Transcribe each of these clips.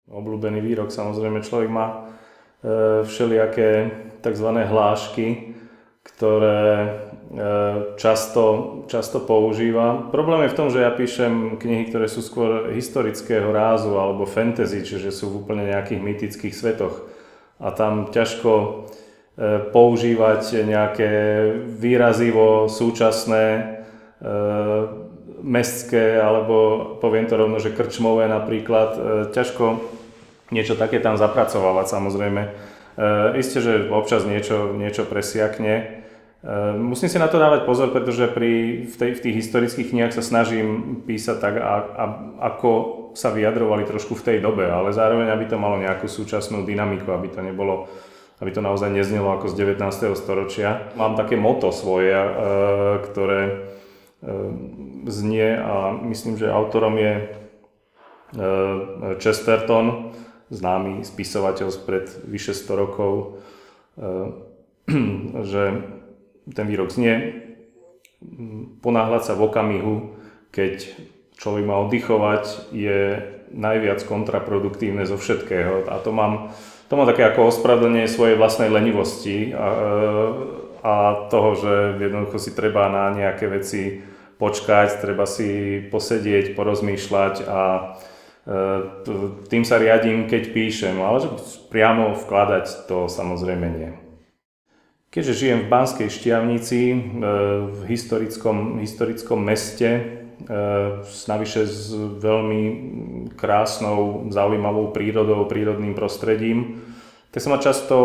Obľúbený výrok, samozrejme človek má všelijaké tzv. Hlášky, ktoré často používa. Problém je v tom, že ja píšem knihy, ktoré sú skôr historického rázu alebo fantasy, čiže sú v úplne nejakých mytických svetoch. A tam ťažko používať nejaké výrazivo súčasné, mestské, alebo poviem to rovno, že krčmové napríklad. Ťažko niečo také tam zapracovávať, samozrejme. Isté, že občas niečo presiakne. Musím si na to dávať pozor, pretože v tých historických knihách sa snažím písať tak, ako sa vyjadrovali trošku v tej dobe, ale zároveň, aby to malo nejakú súčasnú dynamiku, aby to naozaj neznelo ako z 19. storočia. Mám také motto svoje, ktoré znie a myslím, že autorom je Chesterton, známy spisovateľ spred vyše 100 rokov, že ten výrok znie: ponáhľať sa v okamihu, keď človek má oddychovať, je najviac kontraproduktívne zo všetkého. A to mám také ako ospravedlnenie svojej vlastnej lenivosti a toho, že jednoducho si treba na nejaké veci počkať, treba si posedieť, porozmýšľať a tým sa riadím, keď píšem, ale že priamo vkladať to samozrejme nie. Keďže žijem v Banskej Štiavnici, v historickom meste, navyše s veľmi krásnou, zaujímavou prírodou, prírodným prostredím, tak sa ma často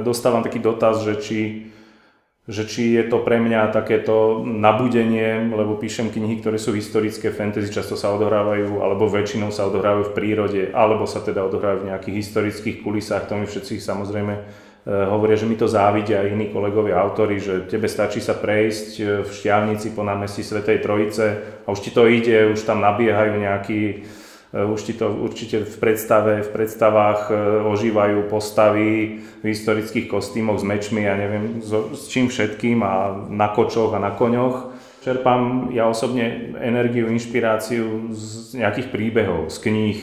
dostávam taký dotaz, že či je to pre mňa takéto nabudenie, lebo píšem knihy, ktoré sú historické fantasy, často sa odohrávajú, alebo väčšinou sa odohrávajú v prírode, alebo sa teda odohrávajú v nejakých historických kulisách. To mi všetci samozrejme hovoria, že mi to závidia aj iní kolegovia autori, že tebe stačí sa prejsť v Štiavnici po námestí Svätej Trojice a už ti to ide, už tam nabiehajú už ti to určite v predstavách ožívajú postavy v historických kostýmoch s mečmi a neviem s čím všetkým a na kočoch a na koňoch. Čerpám ja osobne energiu, inšpiráciu z nejakých príbehov, z kníh,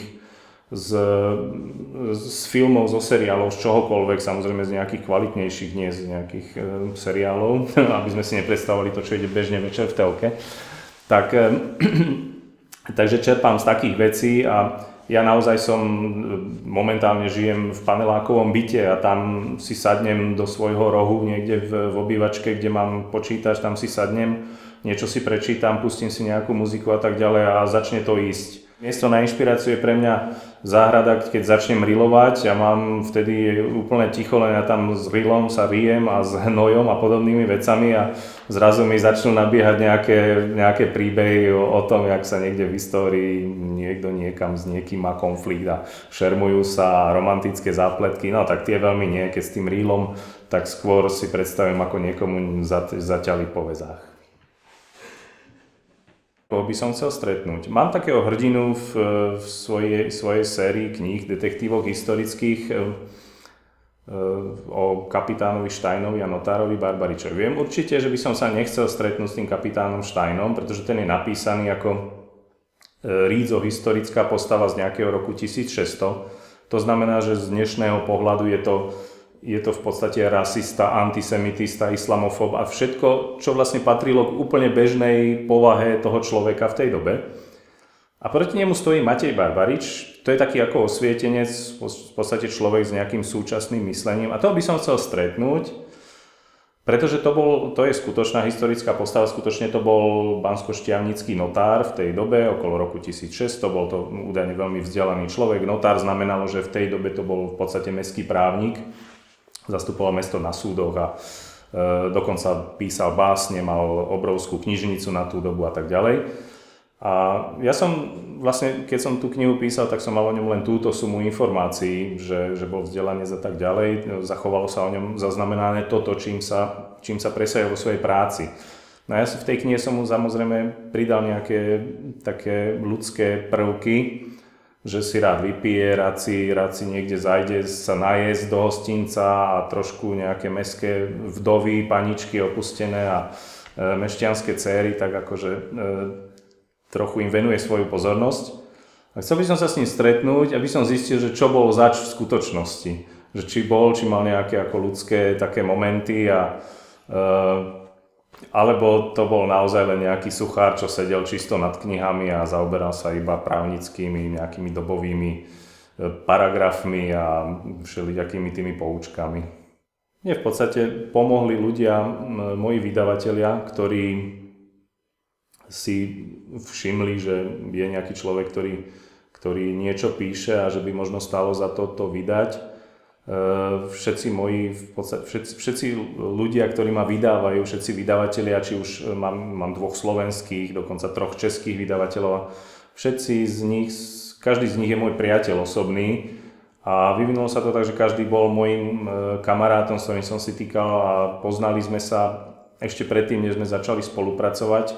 z filmov, zo seriálov, z čohokoľvek, samozrejme z nejakých kvalitnejších, nie z nejakých seriálov, aby sme si nepredstavovali to, čo ide bežne večer v telke. Takže čerpám z takých vecí a ja naozaj momentálne žijem v panelákovom byte a tam si sadnem do svojho rohu niekde v obývačke, kde mám počítač, tam si sadnem, niečo si prečítam, pustím si nejakú muziku a tak ďalej a začne to ísť. Miesto na inšpiráciu je pre mňa záhrada, keď začnem rilovať a mám vtedy úplne ticho, len ja tam s rilom sa rijem a s hnojom a podobnými vecami a zrazu mi začnú nabiehať nejaké príbehy o tom, jak sa niekde v histórii niekto niekam s niekým má konflikt a šermujú sa, romantické zápletky, no tak tie veľmi nie, keď s tým rilom, tak skôr si predstavím, ako niekomu zaťali po väzách. Koho by som chcel stretnúť? Mám takého hrdinu v svojej sérii kníh, detektívok historických o kapitánovi Steinovi a notárovi Barbaričovi. Viem určite, že by som sa nechcel stretnúť s tým kapitánom Steinom, pretože ten je napísaný ako rídzo historická postava z nejakého roku 1600. To znamená, že z dnešného pohľadu je to v podstate rasista, antisemitista, islamofób a všetko, čo vlastne patrilo k úplne bežnej povahe toho človeka v tej dobe. A proti nemu stojí Matej Barbarič, to je taký ako osvietenec, v podstate človek s nejakým súčasným myslením a toho by som chcel stretnúť, pretože to je skutočná historická postava, skutočne to bol banskoštiavnický notár v tej dobe, okolo roku 1600, bol to údajne veľmi vzdelaný človek. Notár znamenalo, že v tej dobe to bol v podstate mestský právnik, zastupoval mesto na súdoch a dokonca písal básne, mal obrovskú knižnicu na tú dobu a tak ďalej. A ja som vlastne, keď som tú knihu písal, tak som mal o ňom len túto sumu informácií, že bol vzdelanec a tak ďalej. Zachovalo sa o ňom zaznamenané toto, čím sa presajal vo svojej práci. No ja si v tej knihe som mu samozrejme pridal nejaké také ľudské prvky, že si rád vypije, rád si niekde zajde sa najesť do hostinca a trošku nejaké mestské vdovy, paničky opustené a mešťanské céry, tak akože trochu im venuje svoju pozornosť. A chcel by som sa s ním stretnúť, aby som zistil, že čo bol zač v skutočnosti. Že či mal nejaké ako ľudské také momenty alebo to bol naozaj len nejaký suchár, čo sedel čisto nad knihami a zaoberal sa iba právnickými nejakými dobovými paragrafmi a všelijakými tými poučkami. Mne v podstate pomohli ľudia, moji vydavatelia, ktorí si všimli, že je nejaký človek, ktorý niečo píše a že by možno stalo za to vydať. Všetci ľudia, ktorí ma vydávajú, všetci vydavatelia, či už mám 2 slovenských, dokonca 3 českých vydavateľov, každý z nich je môj priateľ osobný a vyvinulo sa to tak, že každý bol môjim kamarátom, s ktorým som si týkal a poznali sme sa ešte predtým, než sme začali spolupracovať,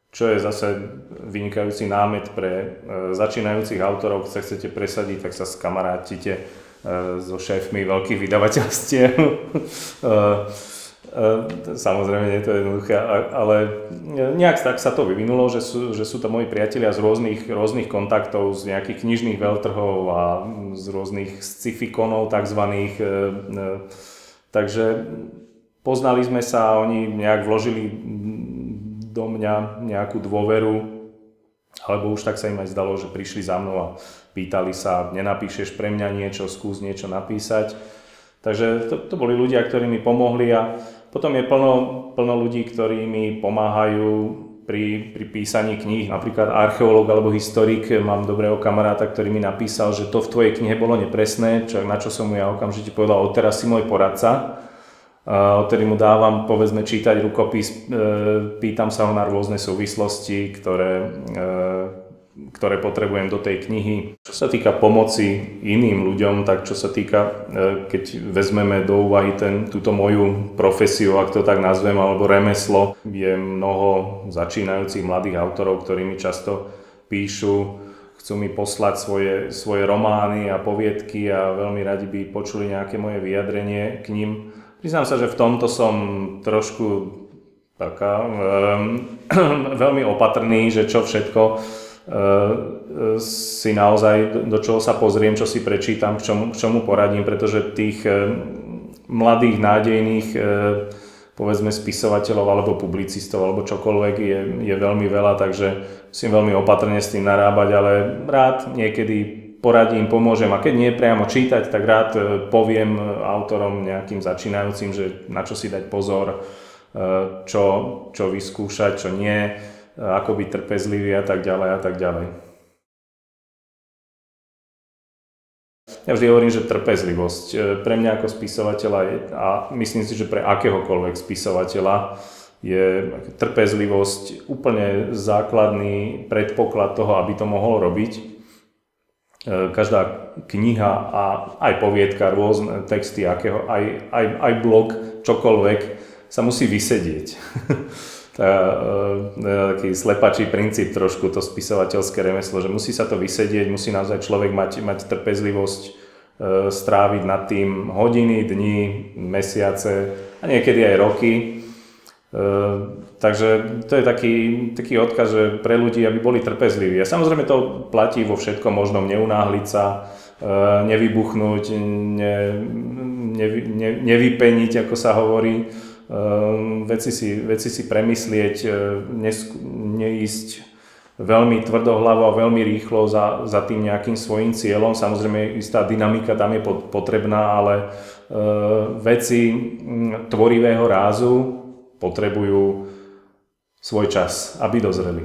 čo je zase vynikajúci námet pre začínajúcich autorov. Keď sa chcete presadiť, tak sa skamarátite so šéfmi veľkých vydavateľstiev. Samozrejme, nie je to jednoduché, ale nejak tak sa to vyvinulo, že sú to moji priatelia z rôznych kontaktov, z nejakých knižných veľtrhov a z rôznych sci-fi-konov takzvaných. Takže poznali sme sa a oni nejak vložili do mňa nejakú dôveru, alebo už tak sa im aj zdalo, že prišli za mnou a pýtali sa, nenapíšeš pre mňa niečo, skús niečo napísať. Takže to boli ľudia, ktorí mi pomohli a potom je plno ľudí, ktorí mi pomáhajú pri písaní kníh. Napríklad archeológ alebo historik, mám dobrého kamaráta, ktorý mi napísal, že to v tvojej knihe bolo nepresné, na čo som mu ja okamžite povedal, odteraz si môj poradca. Odtedy mu dávam, povedzme, čítať rukopis, pýtam sa ho na rôzne súvislosti, ktoré potrebujem do tej knihy. Čo sa týka pomoci iným ľuďom, tak čo sa týka, keď vezmeme do úvahy túto moju profesiu, ak to tak nazvem, alebo remeslo, je mnoho začínajúcich mladých autorov, ktorí mi často píšu, chcú mi poslať svoje romány a poviedky a veľmi radi by počuli nejaké moje vyjadrenie k nim. Priznám sa, že v tomto som trošku veľmi opatrný, že čo všetko si naozaj, do čoho sa pozriem, čo si prečítam, k čomu poradím, pretože tých mladých, nádejných, povedzme spisovateľov alebo publicistov alebo čokoľvek je veľmi veľa, takže musím veľmi opatrne s tým narábať, ale rád niekedy poradím, pomôžem a keď nie priamo čítať, tak rád poviem autorom nejakým začínajúcim, že na čo si dať pozor, čo vyskúšať, čo nie, ako byť trpezlivý a tak ďalej a tak ďalej. Ja vždy hovorím, že trpezlivosť pre mňa ako spisovateľa a myslím si, že pre akéhokoľvek spisovateľa je trpezlivosť úplne základný predpoklad toho, aby to mohol robiť. Každá kniha a aj poviedka, rôzne texty, aj blog, čokoľvek sa musí vysedieť. Taký slepačí princíp trošku, to spisovateľské remeslo, že musí sa to vysedieť, musí naozaj človek mať trpezlivosť, stráviť nad tým hodiny, dni, mesiace a niekedy aj roky. Takže to je taký odkaz, že pre ľudí, aby boli trpezliví. A samozrejme to platí vo všetkom možnom, neunáhliť sa, nevybuchnúť, nevypeniť, ako sa hovorí, veci si premyslieť, neísť veľmi tvrdohlavo a veľmi rýchlo za tým nejakým svojím cieľom. Samozrejme istá dynamika tam je potrebná, ale veci tvorivého rázu potrebujú svoj čas, aby dozreli.